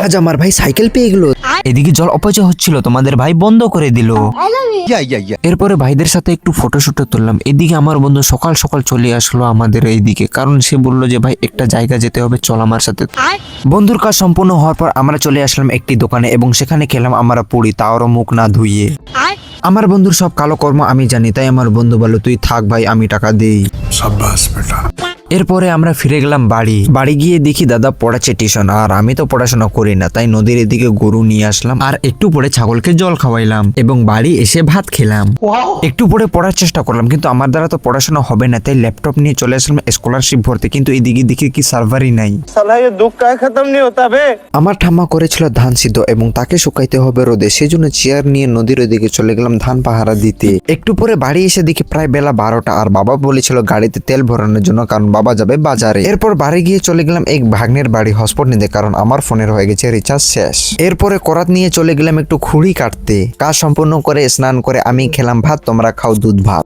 আজ আমার ভাই সাইকেল পেয়ে গেল। এদিকে জল অপচয় হচ্ছিল, তোমাদের ভাই বন্ধ করে দিল। এরপরে ভাইদের সাথে একটু ফটোশুটে তুললাম। এদিকে আমার বন্ধু সকাল সকাল চলে আসলো আমাদের এইদিকে, কারণ সে বললো যে ভাই একটা জায়গা যেতে হবে, চল আমার সাথে। বন্ধুর কাজ সম্পূর্ণ হওয়ার পর আমরা চলে আসলাম একটি দোকানে এবং সেখানে খেলাম আমরা পুরি, তাওরও মুখ না ধুইয়ে। আমার বন্ধুর সব কালো কর্ম আমি জানি, তাই আমার বন্ধু বলল তুই থাক ভাই, আমি টাকা দেই। এরপরে আমরা ফিরে গেলাম বাড়ি গিয়ে দেখি দাদা পড়াচ্ছে টিউশন, আর আমি তো পড়াশোনা করি না, তাই নদীর এদিকে গরু নিয়ে আসলাম আর একটু পরে ছাগলকে জল খাওয়াইলাম এবং বাড়ি এসে ভাত খেলাম। একটু পরে পড়ার চেষ্টা করলাম, কিন্তু আমার দ্বারা তো পড়াশোনা হবে না, তাই ল্যাপটপ নিয়ে চলে আসলাম স্কলারশিপ ভরতে, কিন্তু এদিকে দেখি কি সার্ভারই নাই। আমার ঠাম্মা করেছিল ধান সিদ্ধ এবং তাকে শুকাইতে হবে রোদে, সেজন্য চেয়ার নিয়ে নদীর ওদিকে চলে গেলাম ধান পাহারা দিতে। একটু পরে বাড়ি এসে দেখি প্রায় বেলা 12টা, আর বাবা বলেছিল গাড়িতে তেল ভরানোর জন্য, কারণ বাবা যাবে বাজারে। এরপর বাড়ি গিয়ে চলে গেলাম এক ভাগ্নের বাড়ি হটস্পট নিতে, কারণ আমার ফোনের হয়ে গেছে রিচার্জ শেষ। এরপরে করাত নিয়ে চলে গেলাম একটু খুঁড়ি কাটতে। কাজ সম্পূর্ণ করে স্নান করে আমি খেলাম ভাত, তোমরা খাও দুধ ভাত।